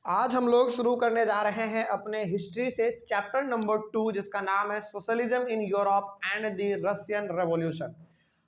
आज हम लोग शुरू करने जा रहे हैं अपने हिस्ट्री से चैप्टर नंबर 2 जिसका नाम है socialism in Europe and the Russian revolution.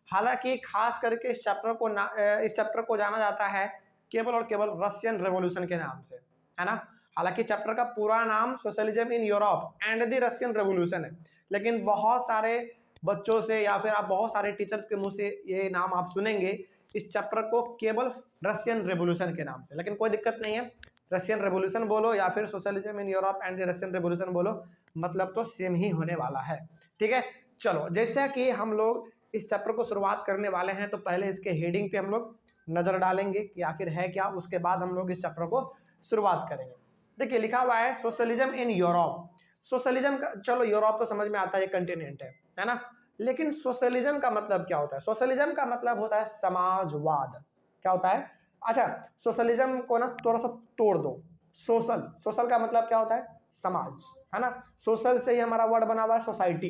हालांकि खास करके इस चैप्टर को जाना जाता है केवल और केवल रशियन रेवोल्यूशन के नाम से, है ना। हालांकि चैप्टर का पूरा नाम socialism in Europe and the Russian revolution है, लेकिन बहुत सारे बच्चों से या फिर आप बहुत सारे टीचर्स के मुंह से ये नाम आप सुनेंगे इस चैप्टर को केवल रशियन रेवोल्यूशन के नाम से। लेकिन कोई दिक्कत नहीं है, रशियन रेवोल्यूशन बोलो या फिर socialism in Europe and the Russian revolution बोलो, मतलब तो सेम ही होने वाला है। ठीक है, चलो जैसा कि हम लोग इस चैप्टर को शुरुआत करने वाले हैं तो पहले इसके हेडिंग पे हम लोग नजर डालेंगे कि आखिर है क्या, उसके बाद हम लोग इस चैप्टर को शुरुआत करेंगे। देखिए लिखा हुआ है सोशलिज्म इन यूरोप। सोशलिज्म का चलो यूरोप तो समझ में आता है, ये कंटिनेंट है ना। लेकिन सोशलिज्म का मतलब क्या होता है? सोशलिज्म का मतलब होता है समाजवाद। क्या होता है? अच्छा, सोशलिज्म को ना थोड़ा सा तोड़ दो। सोशल, सोशल का मतलब क्या होता है? समाज, है ना। सोशल से ही हमारा वर्ड बना हुआ है सोसाइटी,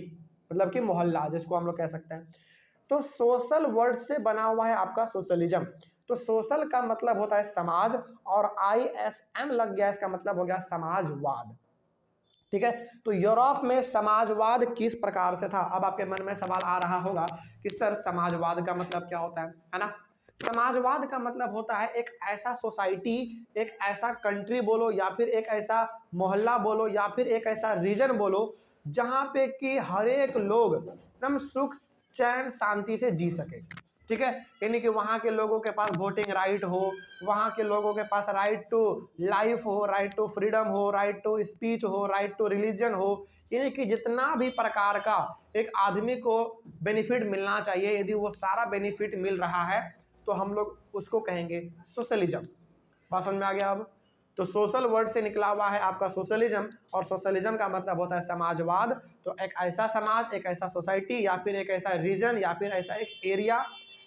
मतलब कि मोहल्ला जिसको हम लोग कह सकते हैं। तो सोशल वर्ड से बना हुआ है आपका सोशलिज्म। तो सोशल का मतलब होता है समाज और ISM लग गया, इसका मतलब हो गया समाजवाद। ठीक है, तो यूरोप में समाजवाद किस प्रकार से था? अब आपके मन में सवाल आ रहा होगा कि सर समाजवाद का मतलब क्या होता है ना। समाजवाद का मतलब होता है एक ऐसा सोसाइटी, एक ऐसा कंट्री बोलो या फिर एक ऐसा मोहल्ला बोलो या फिर एक ऐसा रीजन बोलो जहां पे कि हर एक लोग एकदम सुख चैन शांति से जी सके। ठीक है, यानी कि वहाँ के लोगों के पास वोटिंग राइट हो, वहाँ के लोगों के पास राइट टू लाइफ हो, राइट टू फ्रीडम हो, राइट टू स्पीच हो, राइट टू रिलीजन हो, यानी कि जितना भी प्रकार का एक आदमी को बेनिफिट मिलना चाहिए यदि वो सारा बेनिफिट मिल रहा है तो हम लोग उसको कहेंगे सोशलिज्म। बात समझ में आ गया? अब तो सोशल वर्ड से निकला हुआ है आपका सोशलिज्म, और सोशलिज्म का मतलब होता है समाजवाद। तो एक ऐसा समाज, एक ऐसा सोसाइटी या फिर एक ऐसा रीजन या फिर ऐसा एक एरिया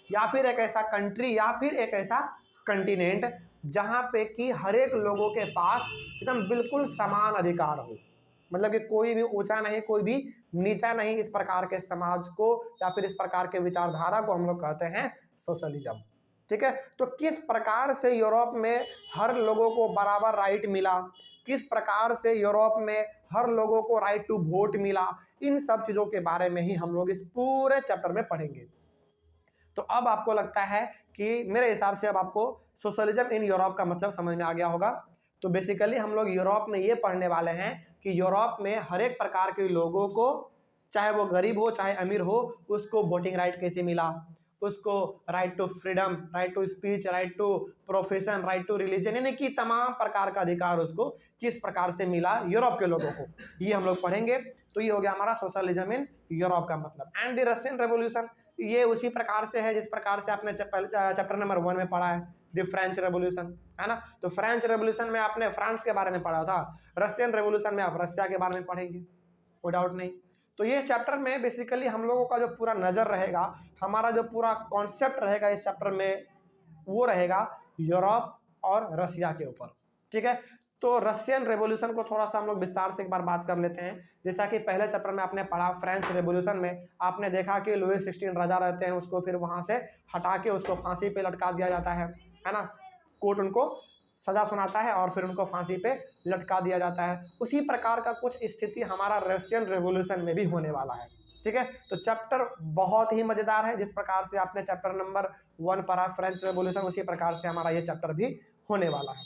या फिर एक ऐसा कंट्री या फिर एक ऐसा कंटिनेंट जहाँ पे कि हर एक लोगों के पास एकदम बिल्कुल समान अधिकार हो, मतलब कि कोई भी ऊंचा नहीं कोई भी नीचा नहीं, इस प्रकार के समाज को या फिर इस प्रकार के विचारधारा को हम लोग कहते हैं सोशलिज्म। ठीक है, तो किस प्रकार से यूरोप में हर लोगों को बराबर राइट मिला, किस प्रकार से यूरोप में हर लोगों को राइट टू वोट मिला, इन सब चीज़ों के बारे में ही हम लोग इस पूरे चैप्टर में पढ़ेंगे। तो अब आपको लगता है कि मेरे हिसाब से अब आपको सोशलिज्म इन यूरोप का मतलब समझ में आ गया होगा। तो बेसिकली हम लोग यूरोप में ये पढ़ने वाले हैं कि यूरोप में हर एक प्रकार के लोगों को, चाहे वो गरीब हो चाहे अमीर हो, उसको वोटिंग राइट कैसे मिला, उसको right to freedom, right to speech, right to profession, right to religion, यानी कि तमाम प्रकार का अधिकार उसको किस प्रकार से मिला यूरोप के लोगों को, ये हम लोग पढ़ेंगे। तो ये हो गया हमारा सोशलिज्म इन यूरोप का मतलब। एंड द रशियन रेवोल्यूशन, ये उसी प्रकार से है जिस प्रकार से आपने चैप्टर नंबर 1 में पढ़ा है, द फ्रेंच रेवोल्यूशन, है ना। तो फ्रेंच रेवोल्यूशन में आपने फ्रांस के बारे में पढ़ा था, रशियन रेवोल्यूशन में आप रशिया के बारे में पढ़ेंगे, कोई डाउट नहीं। तो ये चैप्टर में बेसिकली हम लोगों का जो पूरा नज़र रहेगा, हमारा जो पूरा कॉन्सेप्ट रहेगा इस चैप्टर में, वो रहेगा यूरोप और रशिया के ऊपर। ठीक है, तो रशियन रेवोल्यूशन को थोड़ा सा हम लोग विस्तार से एक बार बात कर लेते हैं। जैसा कि पहले चैप्टर में आपने पढ़ा फ्रेंच रेवोल्यूशन में आपने देखा कि लुई 16 राजा रहते हैं, उसको फिर वहाँ से हटा के उसको फांसी पे लटका दिया जाता है ना। कोर्ट उनको सजा सुनाता है और फिर उनको फांसी पे लटका दिया जाता है। उसी प्रकार का कुछ स्थिति हमारा रशियन रेवोल्यूशन में भी होने वाला है। ठीक है, तो चैप्टर बहुत ही मजेदार है। जिस प्रकार से आपने चैप्टर नंबर 1 पढ़ा फ्रेंच रेवोल्यूशन, उसी प्रकार से हमारा ये चैप्टर भी होने वाला है।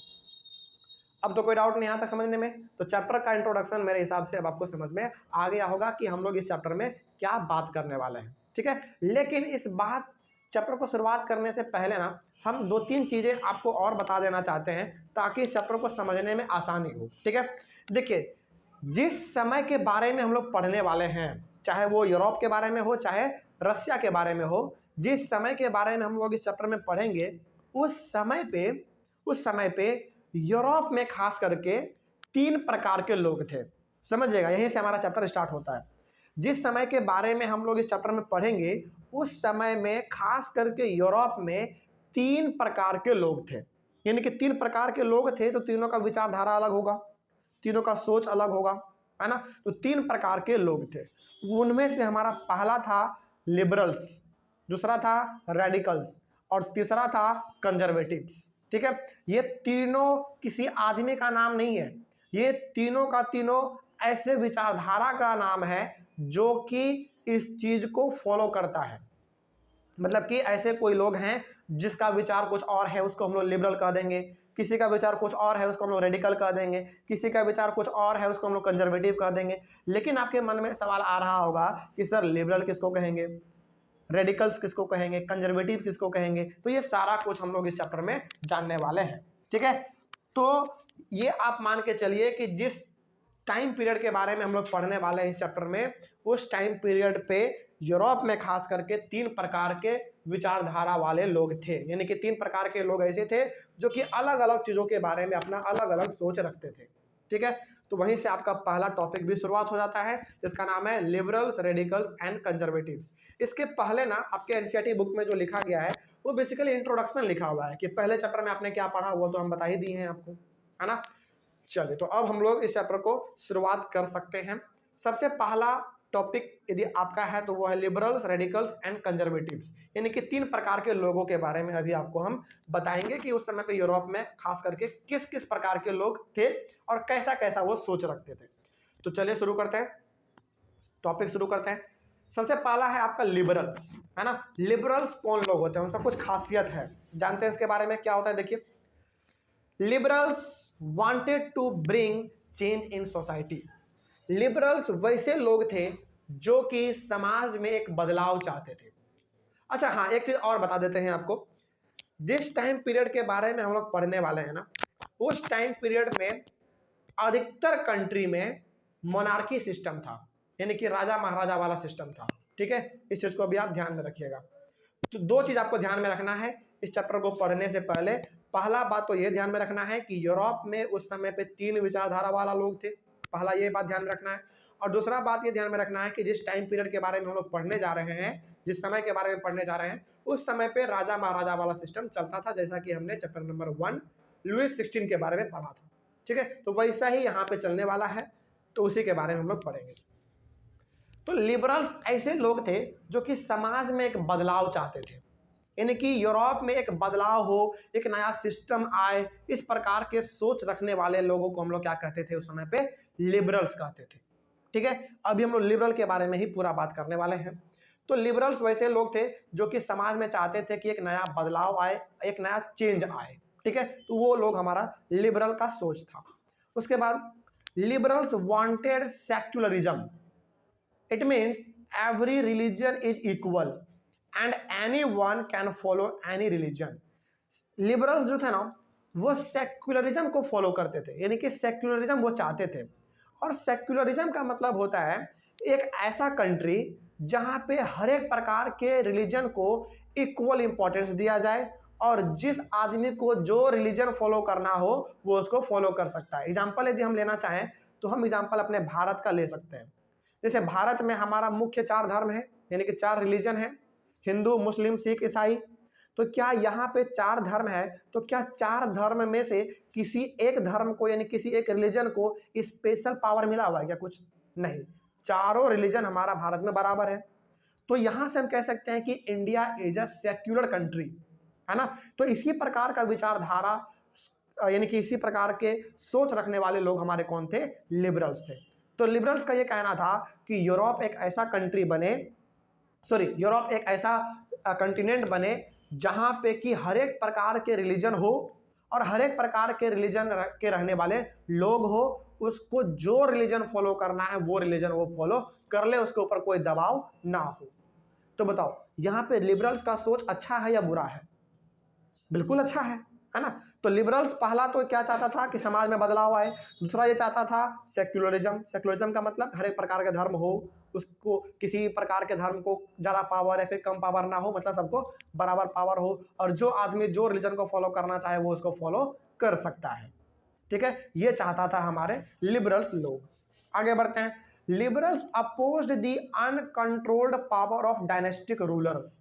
अब तो कोई डाउट नहीं आता समझने में। तो चैप्टर का इंट्रोडक्शन मेरे हिसाब से अब आपको समझ में आ गया होगा कि हम लोग इस चैप्टर में क्या बात करने वाले हैं। ठीक है, लेकिन इस बात चैप्टर को शुरुआत करने से पहले ना हम 2-3 चीज़ें आपको और बता देना चाहते हैं ताकि इस चैप्टर को समझने में आसानी हो। ठीक है, देखिए जिस समय के बारे में हम लोग पढ़ने वाले हैं, चाहे वो यूरोप के बारे में हो चाहे रशिया के बारे में हो, जिस समय के बारे में हम लोग इस चैप्टर में पढ़ेंगे उस समय पे यूरोप में खास करके 3 प्रकार के लोग थे। समझिएगा, यहीं से हमारा चैप्टर स्टार्ट होता है। जिस समय के बारे में हम लोग इस चैप्टर में पढ़ेंगे उस समय में खास करके यूरोप में 3 प्रकार के लोग थे, यानी कि 3 प्रकार के लोग थे। तो तीनों का विचारधारा अलग होगा, तीनों का सोच अलग होगा, है ना। तो 3 प्रकार के लोग थे। उनमें से हमारा पहला था लिबरल्स, दूसरा था रेडिकल्स और तीसरा था कंजर्वेटिव्स। ठीक है, ये तीनों किसी आदमी का नाम नहीं है, ये तीनों का तीनों ऐसे विचारधारा का नाम है जो कि इस चीज को फॉलो करता है। मतलब कि ऐसे कोई लोग हैं जिसका विचार कुछ और है, उसको हम लोग लिबरल कह देंगे, किसी का विचार कुछ और है उसको हम लोग रेडिकल कह देंगे, किसी का विचार कुछ और है उसको हम लोग कंजर्वेटिव कह देंगे। लेकिन आपके मन में सवाल आ रहा होगा कि सर लिबरल किसको कहेंगे, रेडिकल्स किसको कहेंगे, कंजर्वेटिव किसको कहेंगे, तो ये सारा कुछ हम लोग इस चैप्टर में जानने वाले हैं। ठीक है, तो ये आप मान के चलिए कि जिस टाइम पीरियड के बारे में हम लोग पढ़ने वाले हैं इस चैप्टर में, उस टाइम पीरियड पे यूरोप में खास करके 3 प्रकार के विचारधारा वाले लोग थे, यानी कि 3 प्रकार के लोग ऐसे थे जो कि अलग अलग चीजों के बारे में अपना अलग अलग सोच रखते थे। ठीक है, तो वहीं से आपका पहला टॉपिक भी शुरुआत हो जाता है जिसका नाम है लिबरल्स, रेडिकल्स एंड कंजर्वेटिव्स। इसके पहले ना आपके एनसीईआरटी बुक में जो लिखा गया है वो बेसिकली इंट्रोडक्शन लिखा हुआ है कि पहले चैप्टर में आपने क्या पढ़ा हुआ तो हम बता ही दिए हैं आपको, है ना। चलिए, तो अब हम लोग इस चैप्टर को शुरुआत कर सकते हैं। सबसे पहला टॉपिक यदि आपका है तो वो है लिबरल्स, रेडिकल्स एंड कंजर्वेटिव्स, यानी कि 3 प्रकार के लोगों के बारे में अभी आपको हम बताएंगे कि उस समय पे यूरोप में खास करके किस किस प्रकार के लोग थे और कैसा कैसा वो सोच रखते थे। तो चलिए शुरू करते हैं, टॉपिक शुरू करते हैं। सबसे पहला है आपका लिबरल्स, है ना। लिबरल्स कौन लोग होते हैं, उनका कुछ खासियत है, जानते हैं इसके बारे में क्या होता है। देखिए, liberals wanted to bring change in society. Liberals वैसे लोग थे जो कि समाज में एक बदलाव चाहते थे। अच्छा हाँ, एक चीज और बता देते हैं आपको, जिस टाइम पीरियड के बारे में हम लोग पढ़ने वाले हैं ना, उस टाइम पीरियड में अधिकतर कंट्री में मोनार्की सिस्टम था, यानी कि राजा महाराजा वाला सिस्टम था। ठीक है, इस चीज को भी आप ध्यान में रखिएगा। तो 2 चीज आपको ध्यान में रखना है इस चैप्टर को पढ़ने से पहले। पहला बात तो ये ध्यान में रखना है कि यूरोप में उस समय पे 3 विचारधारा वाला लोग थे, पहला ये बात ध्यान में रखना है। और दूसरा बात ये ध्यान में रखना है कि जिस टाइम पीरियड के बारे में हम लोग पढ़ने जा रहे हैं, जिस समय के बारे में पढ़ने जा रहे हैं, उस समय पे राजा महाराजा वाला सिस्टम चलता था, जैसा कि हमने चैप्टर नंबर 1 लुईस 16 के बारे में पढ़ा था। ठीक है, तो वैसा ही यहाँ पे चलने वाला है, तो उसी के बारे में हम लोग पढ़ेंगे। तो लिबरल्स ऐसे लोग थे जो कि समाज में एक बदलाव चाहते थे, यानी कि यूरोप में एक बदलाव हो, एक नया सिस्टम आए, इस प्रकार के सोच रखने वाले लोगों को हम लोग क्या कहते थे उस समय पे, लिबरल्स कहते थे। ठीक है, अभी हम लोग लिबरल के बारे में ही पूरा बात करने वाले हैं। तो लिबरल्स वैसे लोग थे जो कि समाज में चाहते थे कि एक नया बदलाव आए, एक नया चेंज आए। ठीक है, तो वो लोग हमारा लिबरल का सोच था। उसके बाद liberals wanted secularism. It means every religion is equal and anyone can follow any religion. Liberals जो थे ना, वो सेक्युलरिज्म को फॉलो करते थे, यानी कि सेक्युलरिज्म वो चाहते थे। और सेक्युलरिज्म का मतलब होता है एक ऐसा कंट्री जहां पे हर एक प्रकार के रिलीजन को इक्वल इंपॉर्टेंस दिया जाए और जिस आदमी को जो रिलीजन फॉलो करना हो वो उसको फॉलो कर सकता है। एग्जाम्पल यदि हम लेना चाहें तो हम एग्जाम्पल अपने भारत का ले सकते हैं। जैसे भारत में हमारा मुख्य 4 धर्म है, यानी कि 4 रिलीजन है, हिंदू, मुस्लिम, सिख, ईसाई। तो क्या यहाँ पे 4 धर्म है, तो क्या 4 धर्म में से किसी एक धर्म को, यानी किसी एक रिलीजन को स्पेशल पावर मिला हुआ है क्या? कुछ नहीं, चारों रिलीजन हमारा भारत में बराबर है। तो यहां से हम कह सकते हैं कि India is a secular country, है ना। तो इसी प्रकार का विचारधारा, यानी कि इसी प्रकार के सोच रखने वाले लोग हमारे कौन थे? लिबरल्स थे। तो लिबरल्स का ये कहना था कि यूरोप एक ऐसा कंट्री बने, यूरोप एक ऐसा कंटिनेंट बने जहां पे कि हर एक प्रकार के रिलीजन हो और हर एक प्रकार के रिलीजन के रहने वाले लोग हो, उसको जो रिलीजन फॉलो करना है वो रिलीजन वो फॉलो कर ले, उसके ऊपर कोई दबाव ना हो। तो बताओ यहाँ पे लिबरल्स का सोच अच्छा है या बुरा है? बिल्कुल अच्छा है ना। तो लिबरल्स पहला तो क्या चाहता था कि समाज में बदलाव आए, दूसरा ये चाहता था सेक्युलरिज्म। सेक्युलरिज्म का मतलब हर एक प्रकार का धर्म हो, उसको किसी प्रकार के धर्म को ज़्यादा पावर या फिर कम पावर ना हो, मतलब सबको बराबर पावर हो और जो आदमी जो रिलीजन को फॉलो करना चाहे वो उसको फॉलो कर सकता है। ठीक है, ये चाहता था हमारे लिबरल्स लोग। आगे बढ़ते हैं। Liberals opposed the uncontrolled power of dynastic rulers.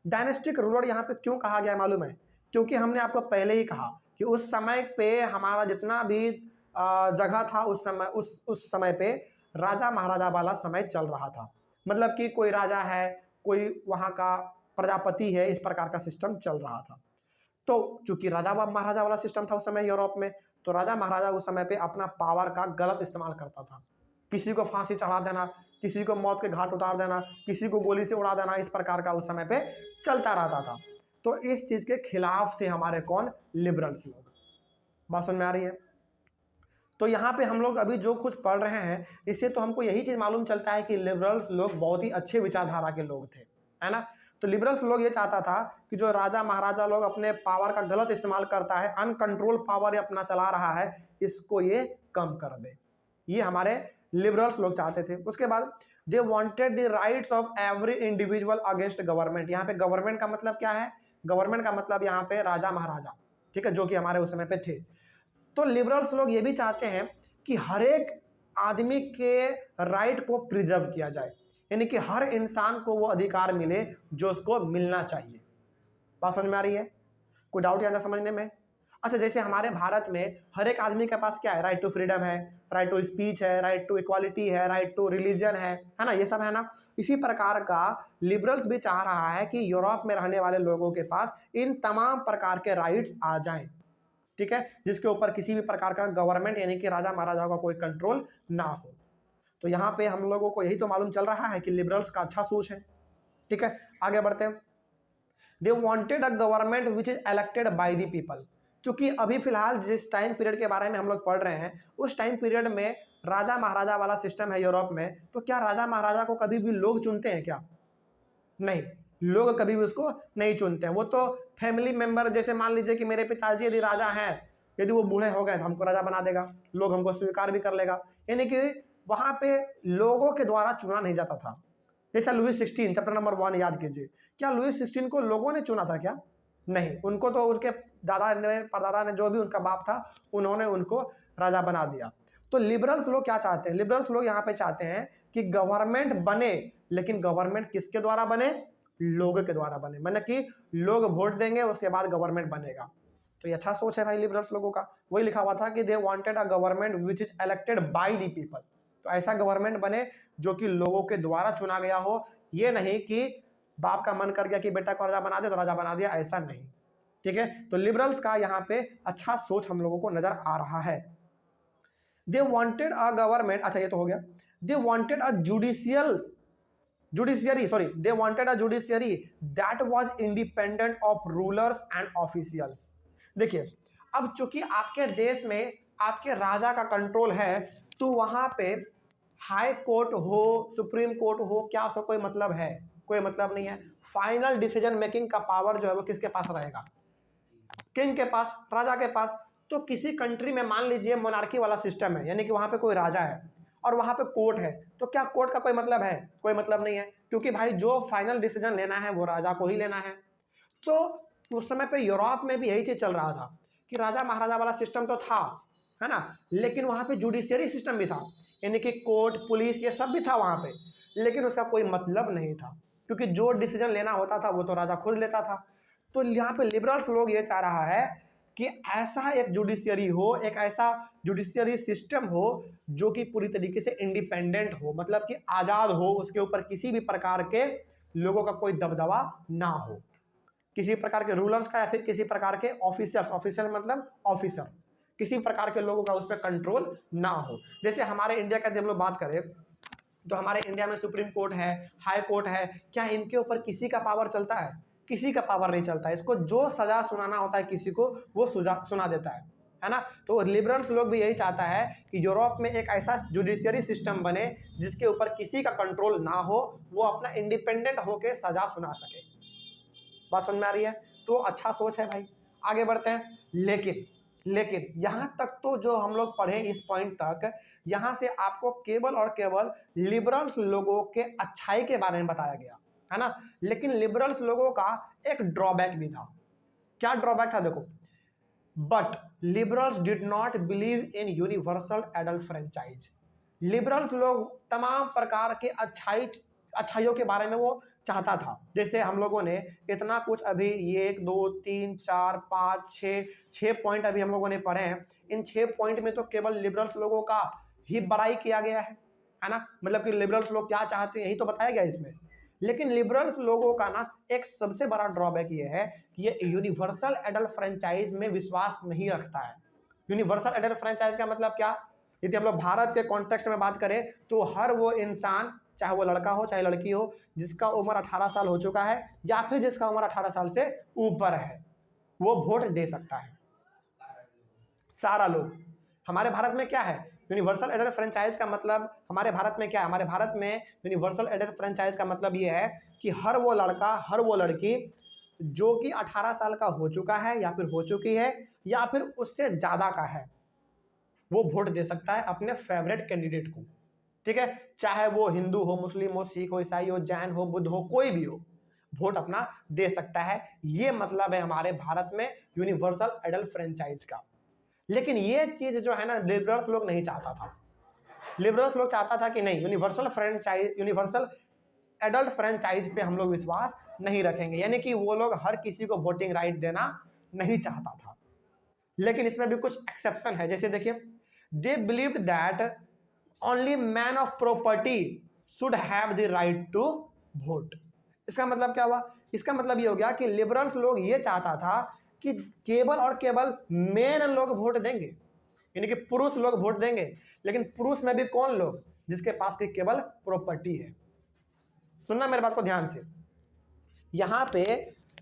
Dynastic ruler यहाँ पे क्यों कहा गया मालूम है? क्योंकि हमने आपको पहले ही कहा कि उस समय पे हमारा जितना भी जगह था उस समय पे राजा महाराजा वाला समय चल रहा था। मतलब कि कोई राजा है, कोई वहाँ का प्रजापति है, इस प्रकार का सिस्टम चल रहा था। तो चूंकि राजा महाराजा वाला सिस्टम था उस समय यूरोप में, तो राजा महाराजा उस समय पे अपना पावर का गलत इस्तेमाल करता था। किसी को फांसी चढ़ा देना, किसी को मौत के घाट उतार देना, किसी को गोली से उड़ा देना, इस प्रकार का उस समय पे चलता रहता था। तो इस चीज के खिलाफ थे हमारे कौन? लिबरल्स लोग। बात समझ में आ रही है? तो यहाँ पे हम लोग अभी जो कुछ पढ़ रहे हैं, इससे तो हमको यही चीज मालूम चलता है कि लिबरल्स लोग बहुत ही अच्छे विचारधारा के लोग थे, है ना। तो लिबरल्स लोग ये चाहता था कि जो राजा महाराजा लोग अपने पावर का गलत इस्तेमाल करता है, अनकंट्रोल पावर अपना चला रहा है, इसको ये कम कर दे। ये हमारे लिबरल्स लोग चाहते थे। उसके बाद they wanted the rights of every individual against government. यहाँ पे गवर्नमेंट का मतलब क्या है? गवर्नमेंट का मतलब यहाँ पे राजा महाराजा, ठीक है, जो कि हमारे उस समय पे थे। तो लिबरल्स लोग ये भी चाहते हैं कि हर एक आदमी के राइट को प्रिजर्व किया जाए, यानी कि हर इंसान को वो अधिकार मिले जो उसको मिलना चाहिए। बात समझ में आ रही है? कोई डाउट या समझने में? अच्छा, जैसे हमारे भारत में हर एक आदमी के पास क्या है? राइट टू फ्रीडम है, राइट टू स्पीच है, राइट टू इक्वालिटी है, राइट टू रिलीजन है ना, ये सब है ना। इसी प्रकार का लिबरल्स भी चाह रहा है कि यूरोप में रहने वाले लोगों के पास इन तमाम प्रकार के राइट्स आ जाएं, ठीक है, जिसके ऊपर किसी भी प्रकार का गवर्नमेंट यानी कि राजा महाराजा का कोई कंट्रोल ना हो। तो यहाँ पे हम लोगों को यही तो मालूम चल रहा है कि लिबरल्स का अच्छा सोच है, ठीक है। आगे बढ़ते हैं। They wanted a government which is elected by the people. क्योंकि अभी फिलहाल जिस टाइम पीरियड के बारे में हम लोग पढ़ रहे हैं, उस टाइम पीरियड में राजा महाराजा वाला सिस्टम है यूरोप में। तो क्या राजा महाराजा को कभी भी लोग चुनते हैं क्या? नहीं, लोग कभी भी उसको नहीं चुनते हैं। वो तो फैमिली मेंबर, जैसे मान लीजिए कि मेरे पिताजी यदि राजा हैं, यदि वो बूढ़े हो गए तो हमको राजा बना देगा, लोग हमको स्वीकार भी कर लेगा। यानी कि वहां पे लोगों के द्वारा चुना नहीं जाता था। जैसा लुईस 16 चैप्टर नंबर 1 याद कीजिए। क्या लुईस 16 को लोगों ने चुना था क्या? नहीं, उनको तो उनके दादा ने, परदादा ने, जो भी उनका बाप था, उन्होंने उनको राजा बना दिया। तो लिबरल्स लोग क्या चाहते हैं? लिबरल्स लोग यहाँ पे चाहते हैं कि गवर्नमेंट बने, लेकिन गवर्नमेंट किसके द्वारा बने? लोगों के द्वारा बने, मतलब कि लोग वोट देंगे उसके बाद गवर्नमेंट बनेगा। तो ये अच्छा सोच है भाई लिबरल्स लोगों का। वही लिखा हुआ था कि they wanted a government which is elected by the people. तो ऐसा गवर्नमेंट बने जो कि लोगों के द्वारा चुना गया हो। ये नहीं कि बाप का मन कर गया कि बेटा को राजा बना दे तो राजा बना दिया, ऐसा नहीं, ठीक है। तो लिबरल्स का यहाँ पे अच्छा सोच हम लोगों को नजर आ रहा है। दे वांटेड अ गवर्नमेंट, अच्छा ये तो हो गया। They wanted a they wanted a judiciary that was independent of rulers and officials। देखिए, अब चूंकि आपके देश में आपके राजा का कंट्रोल है, तो वहां पे हाई कोर्ट हो, सुप्रीम कोर्ट हो, क्या उसका कोई मतलब है? कोई मतलब नहीं है। फाइनल डिसीजन मेकिंग का पावर जो है वो किसके पास रहेगा? किंग के पास, राजा के पास। तो किसी कंट्री में मान लीजिए मोनार्की वाला सिस्टम है, यानी कि वहां पे कोई राजा है और वहां पे कोर्ट है, तो क्या कोर्ट का कोई मतलब है? कोई मतलब नहीं है, क्योंकि भाई जो फाइनल डिसीजन लेना है वो राजा को ही लेना है। तो उस समय पे यूरोप में भी यही चीज चल रहा था कि राजा महाराजा वाला सिस्टम तो था, है ना, लेकिन वहां पे जुडिशियरी सिस्टम भी था, यानी कि कोर्ट, पुलिस, ये सब भी था वहां पे, लेकिन उसका कोई मतलब नहीं था, क्योंकि जो डिसीजन लेना होता था वो तो राजा खुद लेता था। तो यहाँ पे लिबरल्स लोग ये चाह रहा है कि ऐसा एक जुडिशियरी हो, एक ऐसा जुडिशियरी सिस्टम हो जो कि पूरी तरीके से इंडिपेंडेंट हो, मतलब कि आजाद हो, उसके ऊपर किसी भी प्रकार के लोगों का कोई दबदबा ना हो, किसी प्रकार के रूलर्स का या फिर किसी प्रकार के ऑफिसर्स, ऑफिसर मतलब ऑफिसर, किसी प्रकार के लोगों का उस पर कंट्रोल ना हो। जैसे हमारे इंडिया का हम लोग बात करें तो हमारे इंडिया में सुप्रीम कोर्ट है, हाई कोर्ट है, क्या इनके ऊपर किसी का पावर चलता है? किसी का पावर नहीं चलता है। इसको जो सजा सुनाना होता है किसी को, वो सुना देता है ना। तो लिबरल्स लोग भी यही चाहता है कि यूरोप में एक ऐसा जुडिशियरी सिस्टम बने जिसके ऊपर किसी का कंट्रोल ना हो, वो अपना इंडिपेंडेंट होकर सजा सुना सके। बात समझ में आ रही है? तो अच्छा सोच है भाई। आगे बढ़ते हैं। लेकिन यहां तक तो जो हम लोग पढ़े इस पॉइंट तक, यहां से आपको केवल और केवल लिबरल्स लोगों के अच्छाई के बारे में बताया गया, है ना। लेकिन लिबरल्स लोगों का एक ड्रॉबैक भी था। क्या ड्रॉबैक था? देखो, but liberals did not believe in universal adult franchise. Liberals लोग तमाम प्रकार के अच्छाइयों के बारे में वो चाहता था। जैसे हम लोगों ने इतना कुछ अभी ये 1 2 3 4 5 6 पॉइंट अभी हम लोगों ने पढ़े हैं। इन 6 पॉइंट में तो केवल लिबरल्स लोगों का ही बड़ाई किया गया है ना। मतलब कि लिबरल्स लोग क्या चाहते हैं यही तो बताया गया इसमें। लेकिन लिबरल्स लोगों का ना एक सबसे बड़ा ड्रॉबैक ये है कि ये यूनिवर्सल एडल्ट फ्रेंचाइज में विश्वास नहीं रखता है। यूनिवर्सल एडल्ट फ्रेंचाइज का मतलब क्या? यदि हम लोग भारत के कॉन्टेक्स्ट में बात करें तो हर वो इंसान, चाहे वो लड़का हो चाहे लड़की हो, जिसका उम्र 18 साल हो चुका है या फिर जिसका उम्र 18 साल से ऊपर है, वो वोट दे सकता है। सारा लोग। हमारे भारत में क्या है? यूनिवर्सल एडल्ट फ्रेंचाइज का मतलब हमारे भारत में क्या है? हमारे भारत में यूनिवर्सल एडल्ट फ्रेंचाइज का मतलब ये है कि हर वो लड़का, हर वो लड़की जो कि 18 साल का हो चुका है या फिर हो चुकी है या फिर उससे ज़्यादा का है, वो वोट दे सकता है अपने फेवरेट कैंडिडेट को। ठीक है, चाहे वो हिंदू हो, मुस्लिम हो, सिख हो, ईसाई हो, जैन हो, बुद्ध हो, कोई भी हो, वोट अपना दे सकता है। ये मतलब है हमारे भारत में यूनिवर्सल एडल्ट फ्रेंचाइज का। लेकिन ये चीज जो है ना, लिबरल्स लोग नहीं चाहता था। लिबरल्स लोग चाहता था कि नहीं, यूनिवर्सल एडल्ट फ्रेंचाइज पे हम लोग विश्वास नहीं रखेंगे, यानी कि वो लोग हर किसी को वोटिंग राइट देना नहीं चाहता था। लेकिन इसमें भी कुछ एक्सेप्शन है, जैसे देखिए, they believed that only man of property should have the right to vote. इसका मतलब क्या हुआ? इसका मतलब ये हो गया कि लिबरल्स लोग ये चाहता था कि केवल और केवल मेन लोग वोट देंगे, यानी कि पुरुष लोग वोट देंगे। लेकिन पुरुष में भी कौन लोग? जिसके पास की केवल प्रॉपर्टी है। सुनना मेरे बात को ध्यान से, यहां पे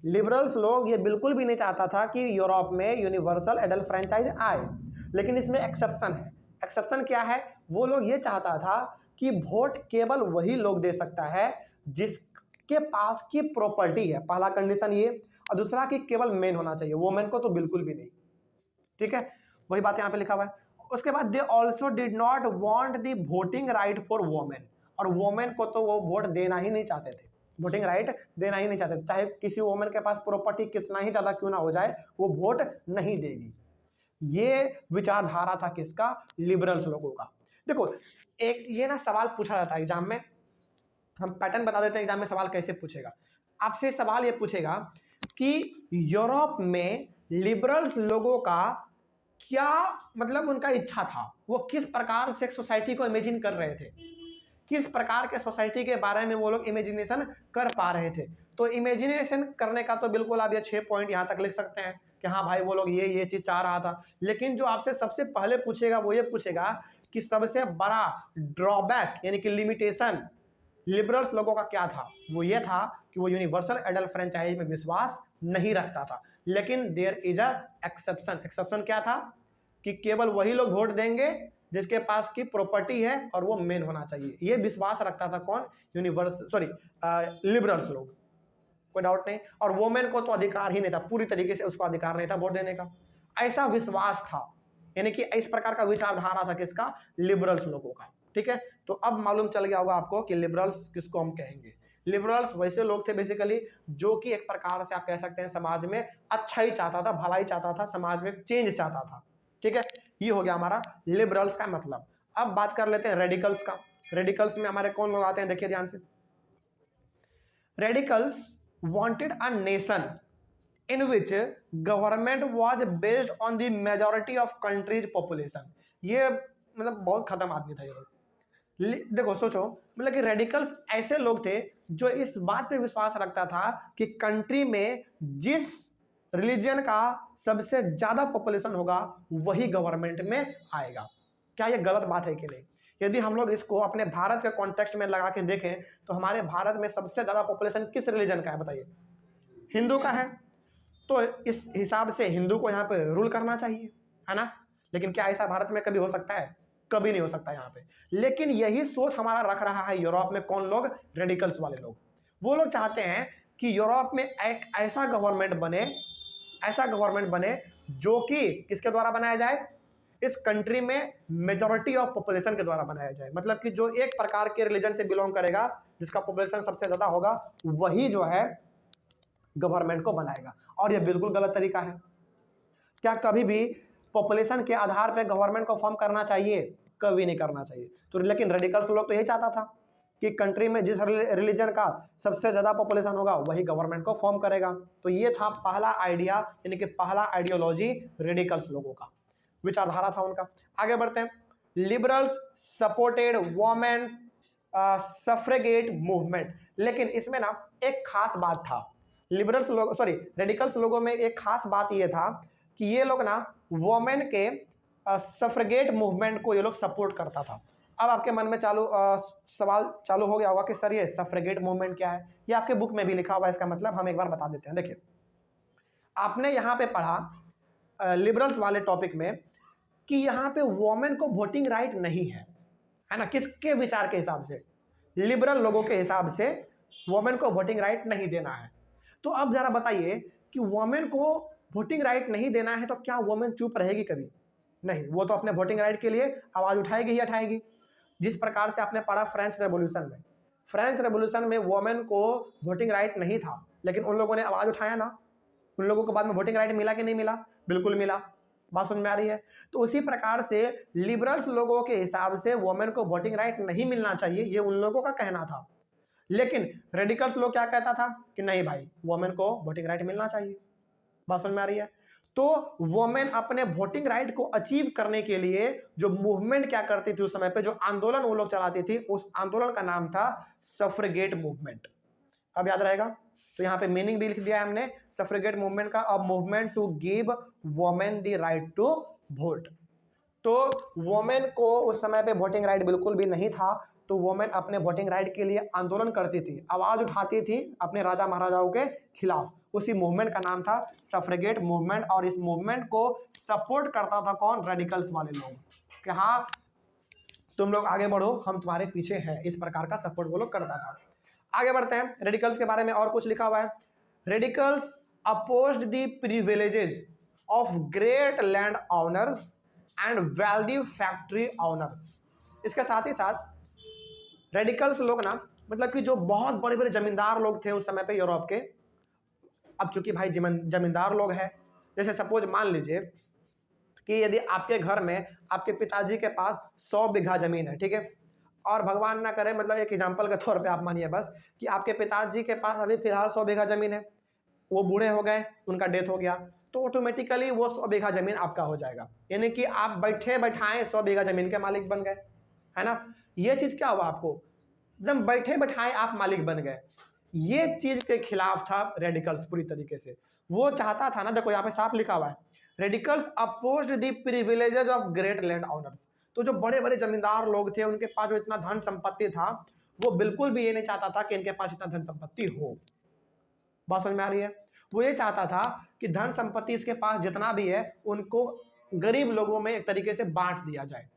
लिबरल्स लोग ये बिल्कुल भी नहीं चाहता था कि यूरोप में यूनिवर्सल एडल्ट फ्रेंचाइज आए। लेकिन इसमें एक्सेप्शन है। एक्सेप्शन क्या है? वो लोग ये चाहता था कि वोट केवल वही लोग दे सकता है जिसके पास की प्रॉपर्टी है, पहला कंडीशन ये। और दूसरा कि केवल मेन होना चाहिए, वोमेन को तो बिल्कुल भी नहीं। ठीक है, वही बात यहाँ पे लिखा हुआ है। उसके बाद they also did not want the voting right for women, और वोमेन को तो वो वोट देना ही नहीं चाहते थे, वोटिंग राइट देना ही नहीं चाहते थे। चाहे किसी वोमेन के पास प्रॉपर्टी कितना ही ज्यादा क्यों ना हो जाए, वो वोट नहीं देगी। ये विचारधारा था किसका? लिबरल्स लोगों का। देखो, एक ये ना सवाल पूछा जाता है एग्जाम में, हम पैटर्न बता देते हैं एग्जाम में सवाल कैसे पूछेगा। आपसे सवाल ये पूछेगा कि यूरोप में लिबरल्स लोगों का क्या मतलब उनका इच्छा था, वो किस प्रकार से सोसाइटी को इमेजिन कर रहे थे, किस प्रकार के सोसाइटी के बारे में वो लोग इमेजिनेशन कर पा रहे थे। तो इमेजिनेशन करने का तो बिल्कुल आप ये 6 पॉइंट यहाँ तक लिख सकते हैं कि हाँ भाई वो लोग ये चीज चाह रहा था। लेकिन जो आपसे सबसे पहले पूछेगा वो ये पूछेगा कि सबसे बड़ा ड्रॉबैक यानी कि लिमिटेशन लिबरल्स लोगों का क्या था? वो ये था कि वो यूनिवर्सल एडल्ट फ्रेंचाइज में विश्वास नहीं रखता था। लेकिन there is a exception. Exception क्या था? कि केवल वही लोग वोट देंगे जिसके पास की प्रॉपर्टी है और वो मेन होना चाहिए। ये विश्वास रखता था कौन? लिबरल्स लोग, कोई डाउट नहीं। और वोमेन को तो अधिकार ही नहीं था, पूरी तरीके से उसको अधिकार नहीं था वोट देने का, ऐसा विश्वास था। यानी कि इस प्रकार का विचारधारा था किसका? लिबरल्स लोगों का। ठीक है, तो अब मालूम चल गया होगा आपको कि लिबरल्स किसको हम कहेंगे। लिबरल्स वैसे लोग थे बेसिकली जो कि एक प्रकार से आप कह सकते हैं समाज में अच्छा ही चाहता था, भलाई चाहता था, समाज में चेंज चाहता था। ठीक है, ये हो गया हमारा लिबरल्स का मतलब। अब बात कर लेते हैं रेडिकल्स का। रेडिकल्स में हमारे कौन लोग आते हैं, देखिए ध्यान से। Radicals wanted a nation in which government was based on the majority of country's population। ये मतलब बहुत खत्म आदमी था ये लोग। देखो सोचो, मतलब कि रेडिकल्स ऐसे लोग थे जो इस बात पे विश्वास रखता था कि कंट्री में जिस रिलीजन का सबसे ज्यादा पॉपुलेशन होगा वही गवर्नमेंट में आएगा। क्या ये गलत बात है कि नहीं? यदि हम लोग इसको अपने भारत के कॉन्टेक्स्ट में लगा के देखें तो हमारे भारत में सबसे ज्यादा पॉपुलेशन किस रिलीजन का है बताइए? हिंदू का है। तो इस हिसाब से हिंदू को यहाँ पे रूल करना चाहिए, है ना? लेकिन क्या ऐसा भारत में कभी हो सकता है? कभी नहीं हो सकता यहाँ पे। लेकिन यही सोच हमारा रख रहा है यूरोप में कौन लोग? रेडिकल्स वाले लोग। वो लोग चाहते हैं कि यूरोप में एक ऐसा गवर्नमेंट बने जो कि किसके द्वारा बनाया जाए? इस कंट्री में मेजॉरिटी ऑफ पॉपुलेशन के द्वारा बनाया जाए। मतलब कि जो एक प्रकार के रिलीजन से बिलोंग करेगा, जिसका पॉपुलेशन सबसे ज्यादा होगा, वही जो है गवर्नमेंट को बनाएगा। और ये बिल्कुल गलत तरीका है। क्या कभी भी पॉपुलेशन के आधार पर गवर्नमेंट को फॉर्म करना चाहिए? कभी नहीं करना चाहिए। तो लेकिन रेडिकल्स लोग तो यही चाहता था कि कंट्री में जिस रिलीजन का सबसे ज्यादा पॉपुलेशन होगा वही गवर्नमेंट को फॉर्म करेगा। तो ये था पहला आइडिया, यानी कि पहला आइडियोलॉजी रेडिकल्स लोगों का, विचारधारा था उनका। आगे बढ़ते हैं। Liberals supported women suffragette movement. लेकिन इसमें ना एक खास बात था, लिबरल्स लोग सॉरी रेडिकल्स लोगों में एक खास बात ये था कि ये लोग ना वोमेन के सफ्रेगेट मूवमेंट को ये लोग सपोर्ट करता था। अब आपके मन में सवाल चालू हो गया होगा कि सर ये सफ्रेगेट मूवमेंट क्या है। ये आपके बुक में भी लिखा हुआ है, इसका मतलब हम एक बार बता देते हैं। देखिए, आपने यहाँ पे पढ़ा लिबरल्स वाले टॉपिक में कि यहाँ पे वोमेन को वोटिंग राइट नहीं है ना। किसके विचार के हिसाब से? लिबरल लोगों के हिसाब से वोमेन को वोटिंग राइट नहीं देना है। तो अब जरा बताइए कि वोमेन को वोटिंग राइट नहीं देना है तो क्या वोमेन चुप रहेगी? कभी नहीं, वो तो अपने वोटिंग राइट के लिए आवाज उठाएगी ही उठाएगी। जिस प्रकार से आपने पढ़ा फ्रेंच रेवोल्यूशन में वोमेन को वोटिंग राइट नहीं था, लेकिन उन लोगों ने आवाज उठाया ना। उन लोगों को बाद में वोटिंग राइट मिला कि नहीं मिला? बिल्कुल मिला। बात समझ में आ रही है? तो उसी प्रकार से लिबरल्स लोगों के हिसाब से वोमेन को वोटिंग राइट नहीं मिलना चाहिए, ये उन लोगों का कहना था। लेकिन रेडिकल्स लोग क्या कहता था कि नहीं भाई, वोमेन को वोटिंग राइट मिलना चाहिए। बात समझ में आ रही है? तो वोमेन अपने वोटिंग राइट को अचीव करने के लिए जो मूवमेंट क्या करती थी उस समय पे, जो आंदोलन वो लोग चलाती थी, उस आंदोलन का नाम था सफ्रेगेट मूवमेंट। अब याद रहेगा? तो यहाँ पे मीनिंग भी लिख दिया है हमने सफ्रेगेट मूवमेंट का, a movement to give women the right to vote. तो वोमेन को उस समय पे वोटिंग राइट बिल्कुल भी नहीं था, तो वोमेन अपने वोटिंग राइट के लिए आंदोलन करती थी, आवाज उठाती थी अपने राजा महाराजाओं के खिलाफ। उसी मूवमेंट का नाम था सफ्रेगेट मूवमेंट। और इस मूवमेंट को सपोर्ट करता था कौन? रेडिकल्स वाले लोग, कि हाँ तुम लोग आगे बढ़ो, हम तुम्हारे पीछे हैं। इस प्रकार का सपोर्ट वो लोग करता था। आगे बढ़ते हैं, रेडिकल्स के बारे में और कुछ लिखा हुआ है। Radicals opposed the privileges of great land owners and wealthy factory owners. इसके साथ ही साथ रेडिकल्स लोग ना, मतलब कि जो बहुत बड़े बड़े जमींदार लोग थे उस समय पे यूरोप के। अब चूंकि भाई जमींदार लोग हैं, जैसे सपोज मान लीजिए कि यदि आपके घर में आपके पिताजी के पास 100 बीघा जमीन है, ठीक है, और भगवान ना करे, मतलब एक एग्जांपल के तौर पे आप मानिए बस कि आपके पिताजी के पास अभी फिलहाल 100 बीघा जमीन है, वो बूढ़े हो गए, उनका डेथ हो गया, तो ऑटोमेटिकली वो 100 बीघा जमीन आपका हो जाएगा। यानी कि आप बैठे बैठाएं 100 बीघा जमीन के मालिक बन गए, है ना। ये चीज क्या हुआ आपको? एकदम बैठे बैठाए आप मालिक बन गए। ये चीज के खिलाफ था रेडिकल्स पूरी तरीके से। वो चाहता था ना, देखो यहाँ पे साफ लिखा हुआ है, radicals opposed the privileges of great land owners. तो जो बड़े बड़े जमींदार लोग थे, उनके पास जो इतना धन संपत्ति था, वो बिल्कुल भी ये नहीं चाहता था कि इनके पास इतना धन संपत्ति हो। बात समझ में आ रही है? वो ये चाहता था कि धन संपत्ति इसके पास जितना भी है उनको गरीब लोगों में एक तरीके से बांट दिया जाए।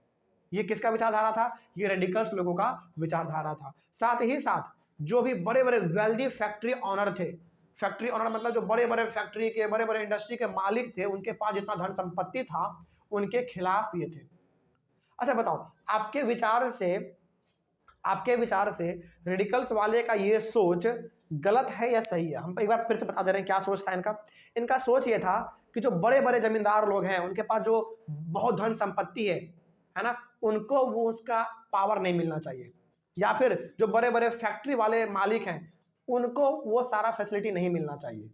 ये किसका विचारधारा था? ये रेडिकल्स लोगों का विचारधारा था। साथ ही साथ जो भी बड़े बड़े वेल्दी फैक्ट्री ऑनर थे, फैक्ट्री ऑनर मतलब जो बड़े बड़े फैक्ट्री के, बड़े बड़े इंडस्ट्री के मालिक थे, उनके पास जितना धन संपत्ति था, उनके खिलाफ ये थे। अच्छा बताओ, आपके विचार से रेडिकल्स वाले का ये सोच गलत है या सही है? हम एक बार फिर से बता दे रहे हैं क्या सोच था इनका। इनका सोच ये था कि जो बड़े बड़े जमींदार लोग हैं, उनके पास जो बहुत धन संपत्ति है ना, उनको वो उसका पावर नहीं मिलना चाहिए, या फिर जो बड़े बड़े फैक्ट्री वाले मालिक हैं, उनको वो सारा फैसिलिटी नहीं मिलना चाहिए।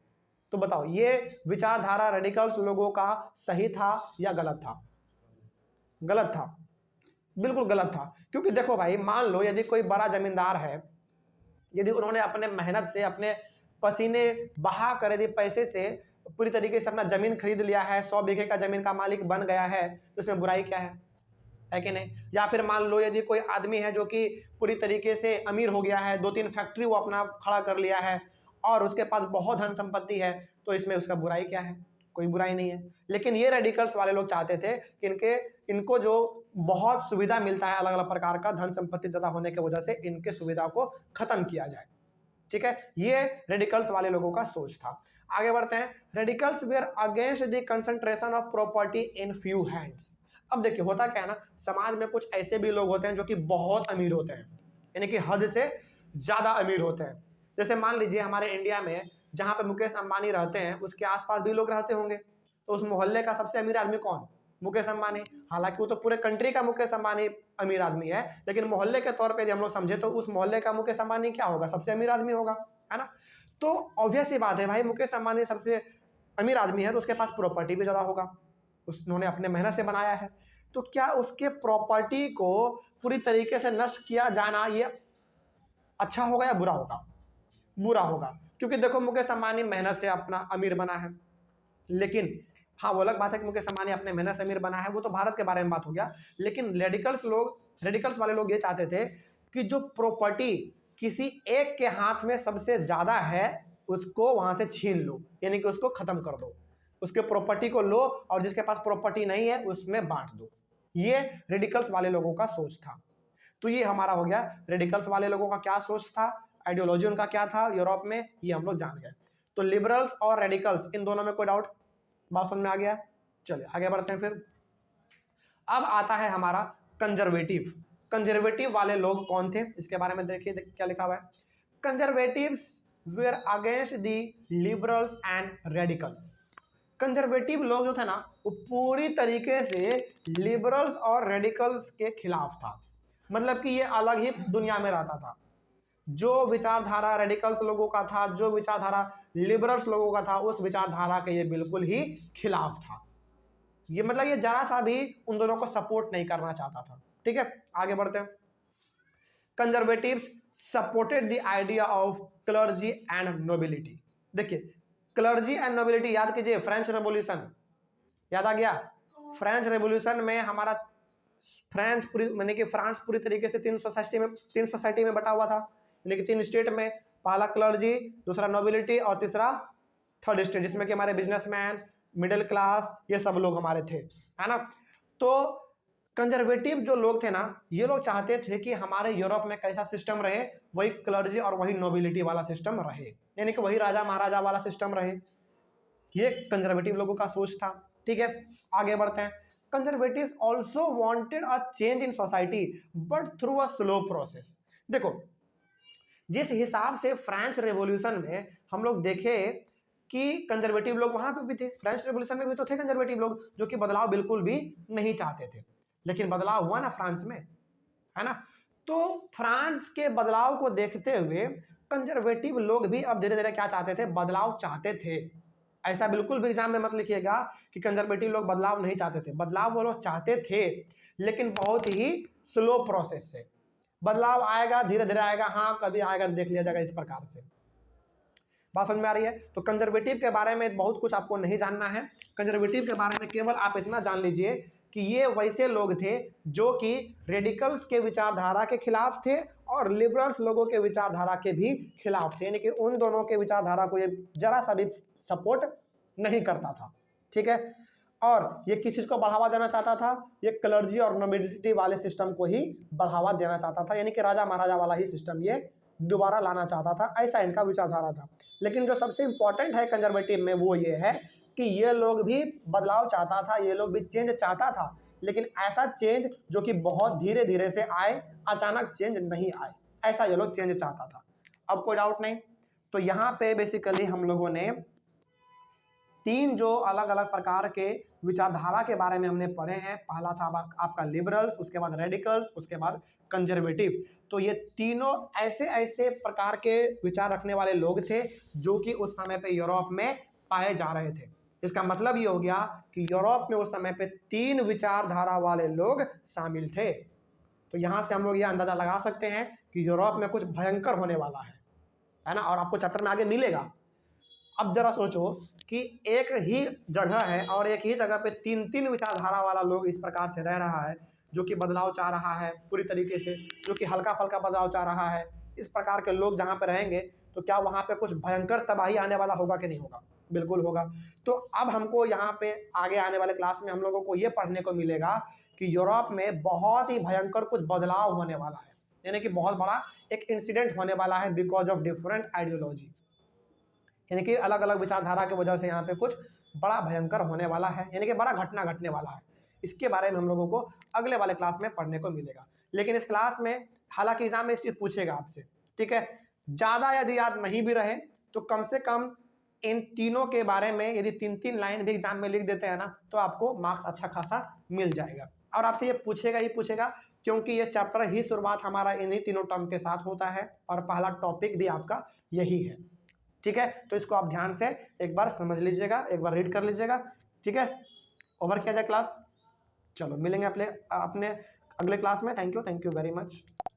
तो बताओ, ये विचारधारा रेडिकल्स लोगों का सही था या गलत था? गलत था, बिल्कुल गलत था। क्योंकि देखो भाई, मान लो यदि कोई बड़ा जमींदार है, यदि उन्होंने अपने मेहनत से, अपने पसीने बहा कर, यदि पैसे से पूरी तरीके से अपना जमीन खरीद लिया है, 100 बीघे का जमीन का मालिक बन गया है, तो इसमें बुराई क्या है कि नहीं? या फिर मान लो यदि कोई आदमी है जो कि पूरी तरीके से अमीर हो गया है, 2-3 फैक्ट्री वो अपना खड़ा कर लिया है और उसके पास बहुत धन संपत्ति है, तो इसमें उसका बुराई क्या है? कोई बुराई नहीं है। लेकिन ये रेडिकल्स वाले लोग चाहते थे कि इनको जो बहुत सुविधा मिलता है अलग अलग प्रकार का, धन संपत्ति ज़्यादा होने की वजह से इनके सुविधा को खत्म किया जाए। ठीक है, ये रेडिकल्स वाले लोगों का सोच था। आगे बढ़ते हैं। Radicals were against the concentration of property in few hands. अब देखिए होता क्या है ना, समाज में कुछ ऐसे भी लोग होते हैं जो कि बहुत अमीर होते हैं, यानी कि हद से ज्यादा अमीर होते हैं। जैसे मान लीजिए हमारे इंडिया में जहां पे मुकेश अंबानी रहते हैं, उसके आसपास भी लोग रहते होंगे, तो उस मोहल्ले का सबसे अमीर आदमी कौन? मुकेश अंबानी। हालांकि वो तो पूरे कंट्री का मुकेश अंबानी अमीर आदमी है, लेकिन मोहल्ले के तौर पे यदि हम लोग समझे तो उस मोहल्ले का मुकेश अंबानी क्या होगा? सबसे अमीर आदमी होगा, है ना। तो ऑब्वियस ही बात है भाई, मुकेश अंबानी सबसे अमीर आदमी है तो उसके पास प्रॉपर्टी भी ज्यादा होगा, उन्होंने अपने मेहनत से बनाया है। तो क्या उसके प्रॉपर्टी को पूरी तरीके से नष्ट किया जाना ये अच्छा होगा या बुरा होगा? बुरा होगा, क्योंकि देखो मुकेश अंबानी मेहनत से अपना अमीर बना है, लेकिन हाँ वो अलग बात है कि मुकेश अंबानी अपने मेहनत से अमीर बना है, वो तो भारत के बारे में बात हो गया। लेकिन रेडिकल्स वाले लोग ये चाहते थे कि जो प्रॉपर्टी किसी एक के हाथ में सबसे ज्यादा है उसको वहां से छीन लो, यानी कि उसको खत्म कर दो, उसके प्रॉपर्टी को लो और जिसके पास प्रॉपर्टी नहीं है उसमें बांट दो। ये रेडिकल्स वाले लोगों का सोच था। तो ये हमारा हो गया रेडिकल्स वाले लोगों का क्या सोच था, आइडियोलॉजी उनका क्या था यूरोप में, ये हम लोग जान गए। तो लिबरल्स और रेडिकल्स इन दोनों में कोई डाउट? बात समझ में आ गया? चलिए आगे बढ़ते हैं। फिर अब आता है हमारा कंजर्वेटिव। कंजर्वेटिव वाले लोग कौन थे इसके बारे में देखिए क्या लिखा हुआ है। Conservatives were against the liberals and radicals. Conservative लोग जो थे ना वो पूरी तरीके से लिबरल्स और रेडिकल्स के खिलाफ था, मतलब कि ये अलग ही दुनिया में रहता था। जो विचारधारा रेडिकल्स लोगों का था, जो विचारधारा लिबरल्स लोगों का था, उस विचारधारा के ये बिल्कुल ही खिलाफ था। ये मतलब ये जरा सा भी उन दोनों को सपोर्ट नहीं करना चाहता था। ठीक है, आगे बढ़ते हैं। Conservatives supported the idea of clergy and nobility. देखिए क्लर्जी एंड नोबिलिटी याद कीजिए, फ्रेंच रेवोल्यूशन याद आ गया। फ्रेंच रेवोल्यूशन में हमारा फ्रांस पूरी तरीके से तीन सोसाइटी में बटा हुआ था, यानी कि 3 स्टेट में। पहला क्लर्जी, दूसरा नोबिलिटी और तीसरा थर्ड स्टेट, जिसमें कि हमारे बिजनेसमैन, मिडिल क्लास, ये सब लोग हमारे थे, है ना। तो कंजर्वेटिव जो लोग थे ना, ये लोग चाहते थे कि हमारे यूरोप में कैसा सिस्टम रहे, वही क्लर्जी और वही नोबिलिटी वाला सिस्टम रहे, यानी कि वही राजा महाराजा वाला सिस्टम रहे। ये कंजर्वेटिव लोगों का सोच था। ठीक है, आगे बढ़ते हैं। Conservatives also wanted a change in society but through a slow process. देखो जिस हिसाब से फ्रेंच रेवोल्यूशन में हम लोग देखे कि कंजर्वेटिव लोग वहां पे भी थे, फ्रेंच रेवोल्यूशन में भी तो थे कंजर्वेटिव लोग जो कि बदलाव बिल्कुल भी नहीं चाहते थे, लेकिन बदलाव हुआ ना फ्रांस में, है ना। तो फ्रांस के बदलाव को देखते हुए कंजर्वेटिव लोग भी अब धीरे धीरे क्या चाहते थे, बदलाव चाहते थे। ऐसा बिल्कुल भी एग्जाम में मत लिखिएगा कि कंजर्वेटिव लोग बदलाव नहीं चाहते थे, बदलाव वो लोग चाहते थे, लेकिन बहुत ही स्लो प्रोसेस से। बदलाव आएगा, धीरे धीरे आएगा, हाँ कभी आएगा, देख लिया जाएगा, इस प्रकार से। बात समझ में आ रही है? तो कंजर्वेटिव के बारे में बहुत कुछ आपको नहीं जानना है। कंजर्वेटिव के बारे में केवल आप इतना जान लीजिए कि ये वैसे लोग थे जो कि रेडिकल्स के विचारधारा के खिलाफ थे और लिबरल्स लोगों के विचारधारा के भी खिलाफ थे, यानी कि उन दोनों के विचारधारा को ये जरा सा भी सपोर्ट नहीं करता था। ठीक है, और ये किस चीज को बढ़ावा देना चाहता था, ये क्लर्जी और नोबिलिटी वाले सिस्टम को ही बढ़ावा देना चाहता था, यानी कि राजा महाराजा वाला ही सिस्टम ये दोबारा लाना चाहता था, ऐसा इनका विचारधारा था। लेकिन जो सबसे इंपॉर्टेंट है कंजर्वेटिव में वो ये है कि ये लोग भी बदलाव चाहता था, ये लोग भी चेंज चाहता था, लेकिन ऐसा चेंज जो कि बहुत धीरे धीरे से आए, अचानक चेंज नहीं आए, ऐसा ये लोग चेंज चाहता था। अब कोई डाउट नहीं। तो यहाँ पे बेसिकली हम लोगों ने 3 जो अलग अलग प्रकार के विचारधारा के बारे में हमने पढ़े हैं। पहला था आपका लिबरल्स, उसके बाद रेडिकल्स, उसके बाद कंजर्वेटिव। तो ये तीनों ऐसे ऐसे प्रकार के विचार रखने वाले लोग थे जो कि उस समय पे यूरोप में पाए जा रहे थे। इसका मतलब ये हो गया कि यूरोप में उस समय पे 3 विचारधारा वाले लोग शामिल थे। तो यहाँ से हम लोग ये अंदाजा लगा सकते हैं कि यूरोप में कुछ भयंकर होने वाला है ना, और आपको चैप्टर में आगे मिलेगा। अब जरा सोचो कि एक ही जगह है और एक ही जगह पे 3 विचारधारा वाला लोग इस प्रकार से रह रहा है, जो कि बदलाव चाह रहा है पूरी तरीके से, जो कि हल्का फल्का बदलाव चाह रहा है। इस प्रकार के लोग जहाँ पे रहेंगे तो क्या वहाँ पे कुछ भयंकर तबाही आने वाला होगा कि नहीं होगा? बिल्कुल होगा। तो अब हमको यहाँ पे आगे आने वाले क्लास में हम लोगों को ये पढ़ने को मिलेगा कि यूरोप में बहुत ही भयंकर कुछ बदलाव होने वाला है, यानी कि बहुत बड़ा एक इंसिडेंट होने वाला है बिकॉज ऑफ डिफरेंट आइडियोलॉजी, यानी कि अलग अलग विचारधारा की वजह से यहाँ पे कुछ बड़ा भयंकर होने वाला है, यानी कि बड़ा घटना घटने वाला है। इसके बारे में हम लोगों को अगले वाले क्लास में पढ़ने को मिलेगा। लेकिन इस क्लास में हालांकि एग्जाम में इस चीज पूछेगा आपसे, ठीक है। ज्यादा यदि याद नहीं भी रहे तो कम से कम इन तीनों के बारे में यदि 3 लाइन भी एग्जाम में लिख देते हैं ना तो आपको मार्क्स अच्छा खासा मिल जाएगा। और आपसे ये पूछेगा ही पूछेगा, क्योंकि ये चैप्टर ही शुरुआत हमारा इन्हीं तीनों टर्म के साथ होता है और पहला टॉपिक भी आपका यही है। ठीक है, तो इसको आप ध्यान से एक बार समझ लीजिएगा, एक बार रीड कर लीजिएगा। ठीक है, ओवर किया जाए क्लास। चलो मिलेंगे अपने अगले क्लास में। Thank you very much.